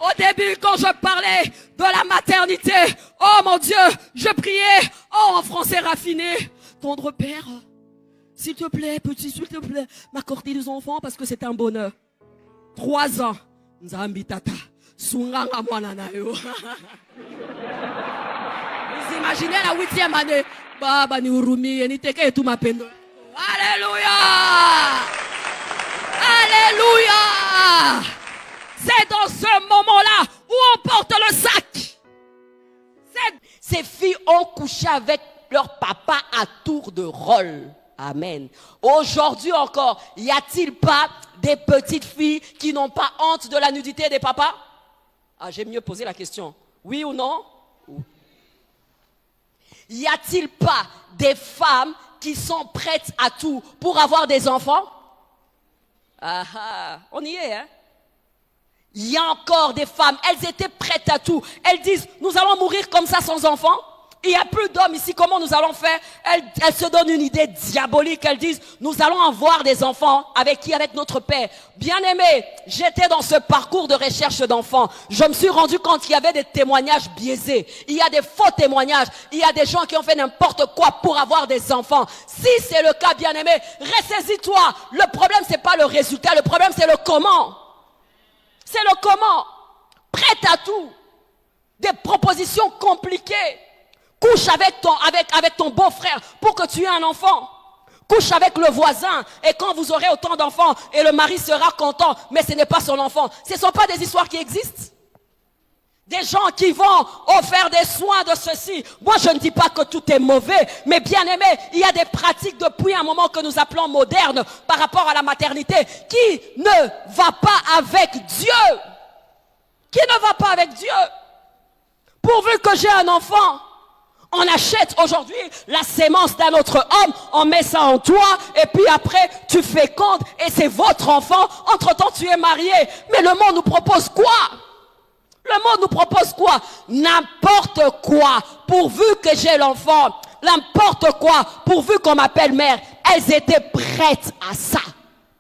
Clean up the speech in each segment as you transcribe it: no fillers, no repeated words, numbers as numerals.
Au début, quand je parlais de la maternité, oh mon Dieu, je priais, oh en français raffiné, tendre Père, s'il te plaît, petit, s'il te plaît, m'accorder des enfants parce que c'est un bonheur. 3 ans, Nzambi tata, sunganga mwana na yo. Vous imaginez la 8e année, baba ni urumi, ni teke tout mapendo. Alléluia! Alléluia! C'est dans ce moment-là où on porte le sac. Ces filles ont couché avec leur papa à tour de rôle. Amen. Aujourd'hui encore, y a-t-il pas des petites filles qui n'ont pas honte de la nudité des papas? Ah, j'ai mieux posé la question. Oui ou non? Y a-t-il pas des femmes qui sont prêtes à tout pour avoir des enfants? Ah ah, on y est, hein? Il y a encore des femmes, elles étaient prêtes à tout. Elles disent, nous allons mourir comme ça sans enfants. Il n'y a plus d'hommes ici, comment nous allons faire? Elles se donnent une idée diabolique. Elles disent, nous allons avoir des enfants. Avec qui? Avec notre père. Bien-aimé, j'étais dans ce parcours de recherche d'enfants. Je me suis rendu compte qu'il y avait des témoignages biaisés. Il y a des faux témoignages. Il y a des gens qui ont fait n'importe quoi pour avoir des enfants. Si c'est le cas, bien-aimé, ressaisis-toi. Le problème, c'est pas le résultat. Le problème, c'est le comment. C'est le comment. Prête à tout. Des propositions compliquées. Couche avec ton beau-frère pour que tu aies un enfant. Couche avec le voisin et quand vous aurez autant d'enfants et le mari sera content, mais ce n'est pas son enfant. Ce ne sont pas des histoires qui existent. Des gens qui vont offrir des soins de ceci. Moi, je ne dis pas que tout est mauvais, mais bien aimé, il y a des pratiques depuis un moment que nous appelons modernes par rapport à la maternité qui ne va pas avec Dieu. Qui ne va pas avec Dieu. Pourvu que j'ai un enfant, on achète aujourd'hui la sémence d'un autre homme, on met ça en toi, et puis après, tu fécondes, et c'est votre enfant. Entre-temps, tu es marié. Mais le monde nous propose quoi? Le monde nous propose quoi? N'importe quoi, pourvu que j'ai l'enfant. N'importe quoi, pourvu qu'on m'appelle mère. Elles étaient prêtes à ça.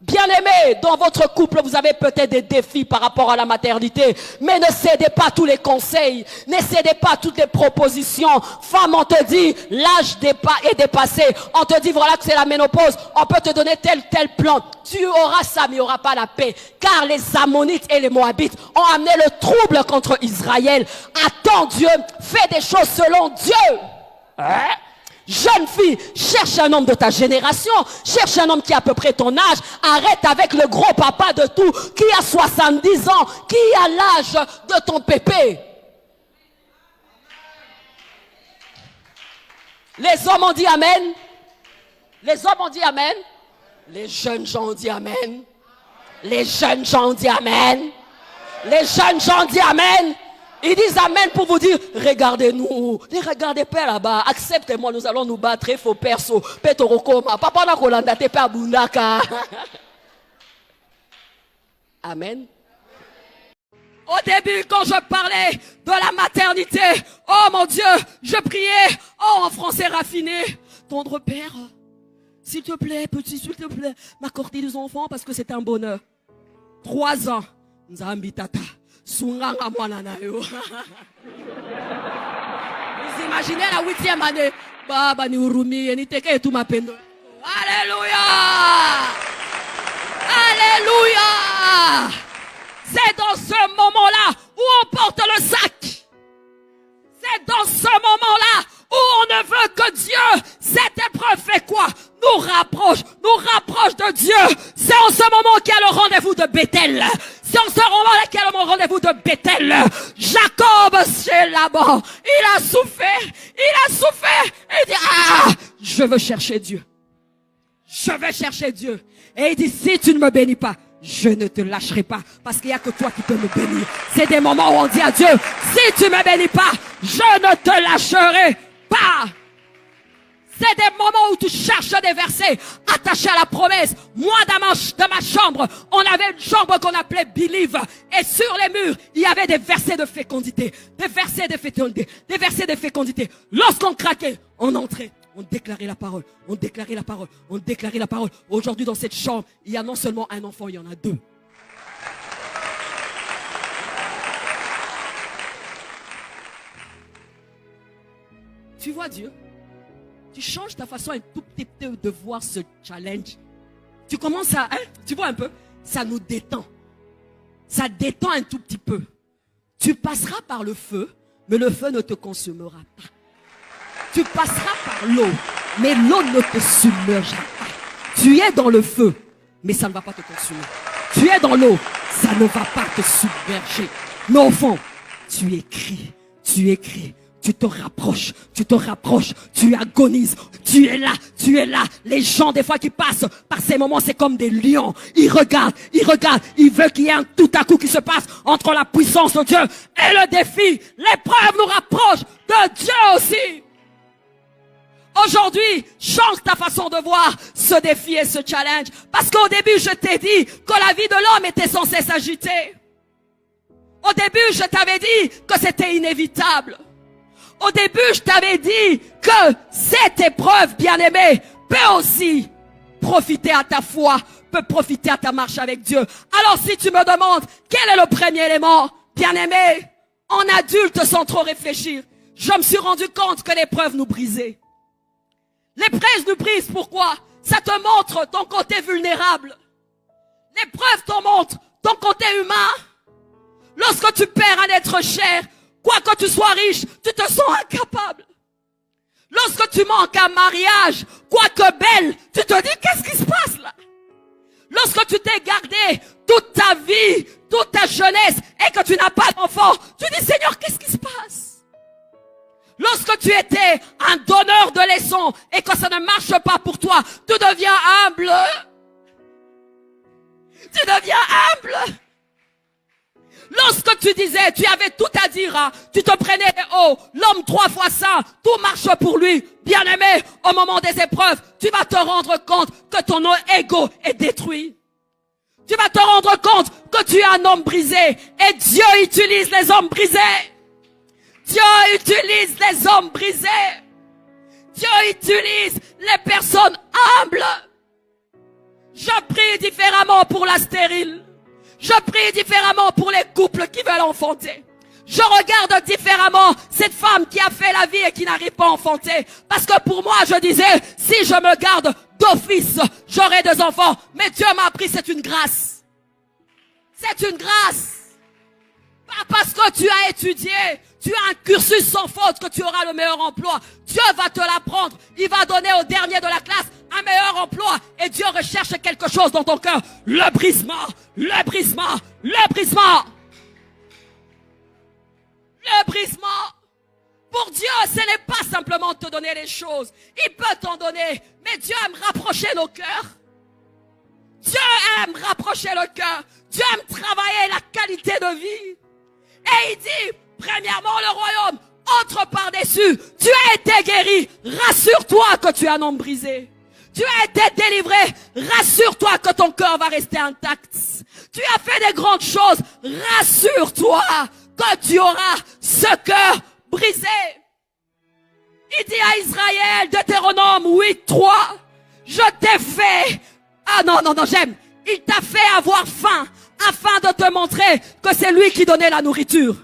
Bien-aimés, dans votre couple, vous avez peut-être des défis par rapport à la maternité, mais ne cédez pas tous les conseils, ne cédez pas toutes les propositions. Femme, on te dit, l'âge est dépassé, on te dit, voilà que c'est la ménopause, on peut te donner tel plan, tu auras ça, mais il n'y aura pas la paix, car les Ammonites et les Moabites ont amené le trouble contre Israël. Attends Dieu, fais des choses selon Dieu. Hein? Jeune fille, cherche un homme de ta génération, cherche un homme qui a à peu près ton âge, arrête avec le gros papa de tout, qui a 70 ans, qui a l'âge de ton pépé. Les hommes ont dit amen. Les hommes ont dit amen. Les jeunes gens ont dit amen. Les jeunes gens ont dit amen. Les jeunes gens ont dit amen. Ils disent amen pour vous dire, regardez-nous, ne regardez pas là-bas, acceptez-moi, nous allons nous battre, il faut perso, petorokoma, papa na kolanda te pa bundaka. Amen. Au début, quand je parlais de la maternité, oh mon Dieu, je priais, oh en français raffiné, tendre Père, s'il te plaît, petit, s'il te plaît, m'accorder des enfants parce que c'est un bonheur. 3 ans, Nzambi tata. Sunganga mwana na yo. Vous imaginez la 8e année, baba ni urumi, ni teke tout mapendo. Alléluia! Alléluia! C'est dans ce moment-là où on porte le sac. C'est dans ce moment-là où on ne veut que Dieu. Cette épreuve fait quoi? Nous rapproche de Dieu. C'est en ce moment qu'il y a le rendez-vous de Bethel. C'est en ce moment-là qu'il y a le rendez-vous de Bethel. Jacob, c'est là-bas. Il a souffert. Il dit, je veux chercher Dieu. Je vais chercher Dieu. Et il dit, si tu ne me bénis pas, je ne te lâcherai pas, parce qu'il n'y a que toi qui peux me bénir. C'est des moments où on dit à Dieu, si tu ne me bénis pas, je ne te lâcherai pas. C'est des moments où tu cherches des versets attachés à la promesse. Moi, dans ma chambre, on avait une chambre qu'on appelait Believe. Et sur les murs, il y avait des versets de fécondité. Des versets de fécondité. Des versets de fécondité. Lorsqu'on craquait, on entrait. On déclarait la parole. On déclarait la parole. On déclarait la parole. Aujourd'hui, dans cette chambre, il y a non seulement un enfant, il y en a 2. tu vois Dieu, tu changes ta façon un tout petit peu de voir ce challenge. Tu commences à, tu vois un peu, ça nous détend. Ça détend un tout petit peu. Tu passeras par le feu, mais le feu ne te consumera pas. Tu passeras par l'eau, mais l'eau ne te submergera pas. Tu es dans le feu, mais ça ne va pas te consumer. Tu es dans l'eau, ça ne va pas te submerger. Mais au fond, tu écris, tu te rapproches, tu agonises, tu es là. Les gens, des fois, qui passent par ces moments, c'est comme des lions. Ils regardent, ils veulent qu'il y ait un tout à coup qui se passe entre la puissance de Dieu et le défi. L'épreuve nous rapproche de Dieu aussi. Aujourd'hui, change ta façon de voir ce défi et ce challenge. Parce qu'au début, je t'ai dit que la vie de l'homme était censée s'agiter. Au début, je t'avais dit que c'était inévitable. Au début, je t'avais dit que cette épreuve, bien-aimée, peut aussi profiter à ta foi, peut profiter à ta marche avec Dieu. Alors si tu me demandes, quel est le premier élément, bien-aimé, en adulte sans trop réfléchir, je me suis rendu compte que l'épreuve nous brisait. L'épreuve nous brise, pourquoi? Ça te montre ton côté vulnérable. L'épreuve te montre ton côté humain. Lorsque tu perds un être cher, quoi que tu sois riche, tu te sens incapable. Lorsque tu manques un mariage, quoique belle, tu te dis, qu'est-ce qui se passe là? Lorsque tu t'es gardé toute ta vie, toute ta jeunesse, et que tu n'as pas d'enfant, tu dis, Seigneur, qu'est-ce qui se passe? Lorsque tu étais un donneur de leçons, et que ça ne marche pas pour toi, tu deviens humble. Tu deviens humble. Lorsque tu disais, tu avais tout à dire, hein, tu te prenais haut, l'homme 3 fois saint, tout marche pour lui. Bien-aimé, au moment des épreuves, tu vas te rendre compte que ton ego est détruit. Tu vas te rendre compte que tu es un homme brisé. Et Dieu utilise les hommes brisés. Dieu utilise les hommes brisés. Dieu utilise les personnes humbles. Je prie différemment pour la stérile. Je prie différemment pour les couples qui veulent enfanter. Je regarde différemment cette femme qui a fait la vie et qui n'arrive pas à enfanter. Parce que pour moi, je disais, si je me garde d'office, j'aurai des enfants. Mais Dieu m'a appris, c'est une grâce. C'est une grâce. Pas parce que tu as étudié, tu as un cursus sans faute que tu auras le meilleur emploi. Dieu va te l'apprendre. Il va donner au dernier de la classe un meilleur emploi. Et Dieu recherche quelque chose dans ton cœur. Le brisement. Le brisement. Le brisement. Le brisement. Pour Dieu, ce n'est pas simplement te donner les choses. Il peut t'en donner. Mais Dieu aime rapprocher nos cœurs. Dieu aime rapprocher le cœur. Dieu aime travailler la qualité de vie. Et il dit, premièrement, le royaume, entre par-dessus. Tu as été guéri. Rassure-toi que tu es un homme brisé. Tu as été délivré. Rassure-toi que ton cœur va rester intact. Tu as fait des grandes choses. Rassure-toi que tu auras ce cœur brisé. Il dit à Israël, Deutéronome 8:3, je t'ai fait. Ah non, j'aime. Il t'a fait avoir faim afin de te montrer que c'est lui qui donnait la nourriture.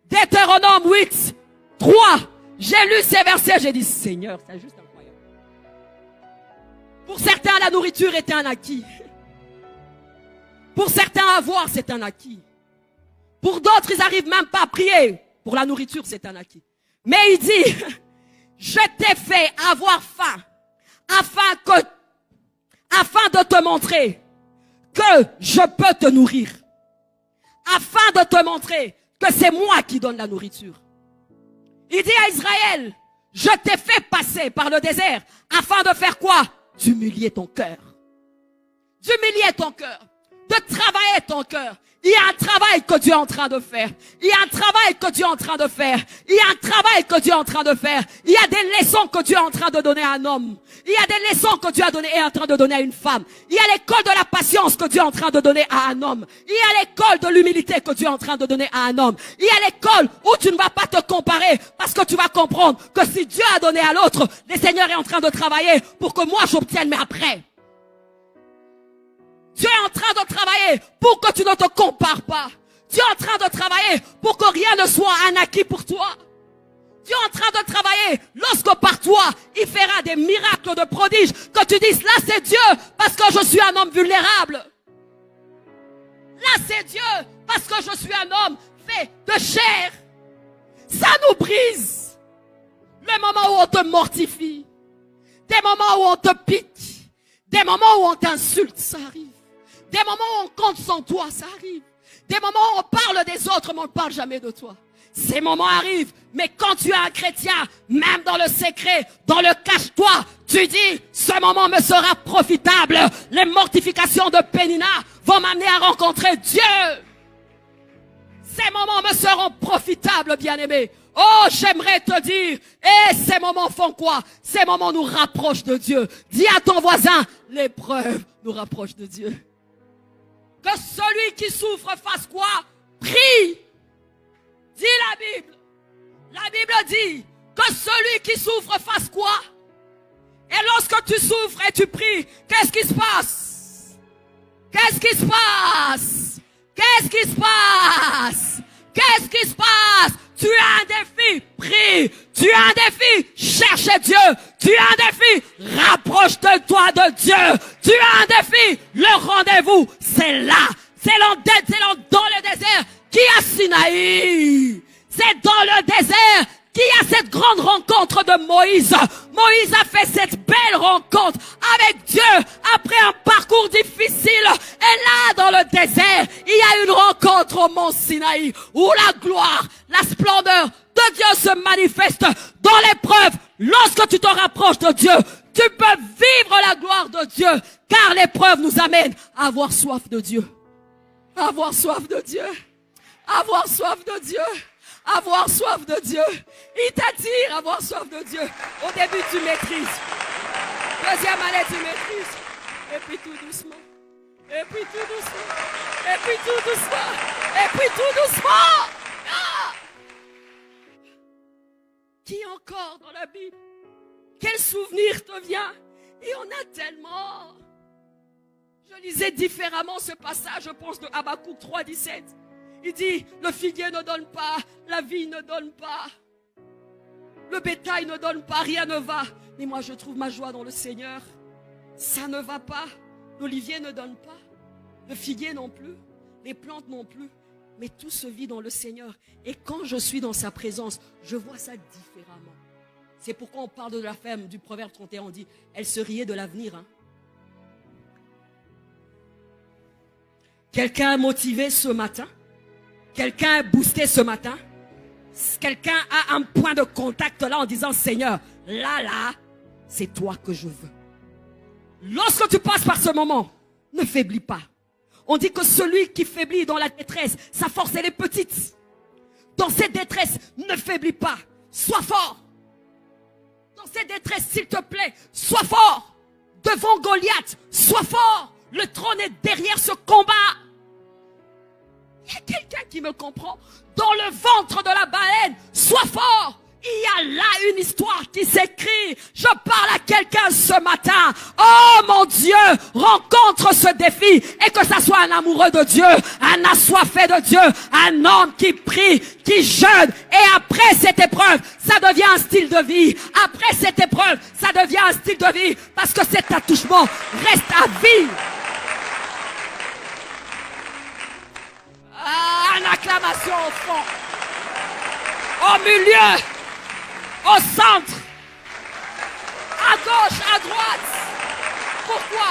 Deutéronome 8:3. J'ai lu ces versets, j'ai dit, Seigneur, c'est juste incroyable. Pour certains, la nourriture était un acquis. Pour certains, avoir, c'est un acquis. Pour d'autres, ils n'arrivent même pas à prier. Pour la nourriture, c'est un acquis. Mais il dit, je t'ai fait avoir faim afin de te montrer que je peux te nourrir. Afin de te montrer que c'est moi qui donne la nourriture. Il dit à Israël, je t'ai fait passer par le désert afin de faire quoi? D'humilier ton cœur. D'humilier ton cœur. De travailler ton cœur. Il y a un travail que Dieu est en train de faire. Il y a un travail que Dieu est en train de faire. Il y a un travail que Dieu est en train de faire. Il y a des leçons que Dieu est en train de donner à un homme. Il y a des leçons que Dieu est en train de donner à une femme. Il y a l'école de la patience que Dieu est en train de donner à un homme. Il y a l'école de l'humilité que Dieu est en train de donner à un homme. Il y a l'école où tu ne vas pas te comparer parce que tu vas comprendre que si Dieu a donné à l'autre, le Seigneur est en train de travailler pour que moi j'obtienne, mais après. Dieu est en train de travailler pour que tu ne te compares pas. Dieu est en train de travailler pour que rien ne soit un acquis pour toi. Dieu est en train de travailler. Lorsque par toi, il fera des miracles de prodiges, que tu dises, là c'est Dieu, parce que je suis un homme vulnérable. Là c'est Dieu, parce que je suis un homme fait de chair. Ça nous brise. Les moments où on te mortifie, des moments où on te pique, des moments où on t'insulte, ça arrive. Des moments où on compte sans toi, ça arrive. Des moments où on parle des autres, mais on ne parle jamais de toi. Ces moments arrivent, mais quand tu es un chrétien, même dans le secret, dans le cache-toi, tu dis, ce moment me sera profitable. Les mortifications de Pénina vont m'amener à rencontrer Dieu. Ces moments me seront profitables, bien-aimés. Oh, j'aimerais te dire, et ces moments font quoi? Ces moments nous rapprochent de Dieu. Dis à ton voisin, l'épreuve nous rapproche de Dieu. Que celui qui souffre fasse quoi? Prie. Dit la Bible. La Bible dit que celui qui souffre fasse quoi? Et lorsque tu souffres et tu pries, qu'est-ce qui se passe? Qu'est-ce qui se passe? Qu'est-ce qui se passe? Qu'est-ce qui se passe? Tu as un défi, prie. Tu as un défi, cherche Dieu. Tu as un défi, rapproche-toi de Dieu. Tu as un défi, le rendez-vous, c'est là. C'est dans le désert qui a Sinaï. C'est dans le désert qui a cette grande rencontre de Moïse. Moïse a fait cette belle rencontre avec Dieu après un parcours difficile. Et là, dans le désert, il y a une rencontre au mont Sinaï où la gloire, la splendeur de Dieu se manifeste dans l'épreuve. Lorsque tu te rapproches de Dieu, tu peux vivre la gloire de Dieu, car l'épreuve nous amène à avoir soif de Dieu. Avoir soif de Dieu. Avoir soif de Dieu. Avoir soif de Dieu. Il t'attire à avoir soif de Dieu. Au début, tu maîtrises. Deuxième année, tu maîtrises. Et puis tout doucement. Et puis tout doucement. Et puis tout doucement. Et puis tout doucement. Ah! Qui encore dans la Bible? Quel souvenir te vient? Et on a tellement. Je lisais différemment ce passage, je pense, de Habakkuk 3,17. Il dit, le figuier ne donne pas, la vigne ne donne pas, le bétail ne donne pas, rien ne va. Mais moi, je trouve ma joie dans le Seigneur. Ça ne va pas. L'olivier ne donne pas, le figuier non plus, les plantes non plus. Mais tout se vit dans le Seigneur. Et quand je suis dans sa présence, je vois ça différemment. C'est pourquoi on parle de la femme du Proverbe 31, on dit, elle se riait de l'avenir. Hein. Quelqu'un est motivé ce matin? Quelqu'un est boosté ce matin? Quelqu'un a un point de contact là en disant, Seigneur, là, c'est toi que je veux. Lorsque tu passes par ce moment, ne faiblis pas. On dit que celui qui faiblit dans la détresse, sa force elle est petite. Dans cette détresse, ne faiblis pas. Sois fort. Dans cette détresse, s'il te plaît, sois fort. Devant Goliath, sois fort. Le trône est derrière ce combat. Il y a quelqu'un qui me comprend. Dans le ventre de la baleine, sois fort. Il y a là une histoire qui s'écrit. Je parle à quelqu'un ce matin. Oh mon Dieu, rencontre ce défi. Et que ça soit un amoureux de Dieu, un assoiffé de Dieu, un homme qui prie, qui jeûne. Et après cette épreuve, ça devient un style de vie. Après cette épreuve, ça devient un style de vie. Parce que cet attouchement reste à vie. Ah, une acclamation au fond, au milieu, au centre, à gauche, à droite. Pourquoi?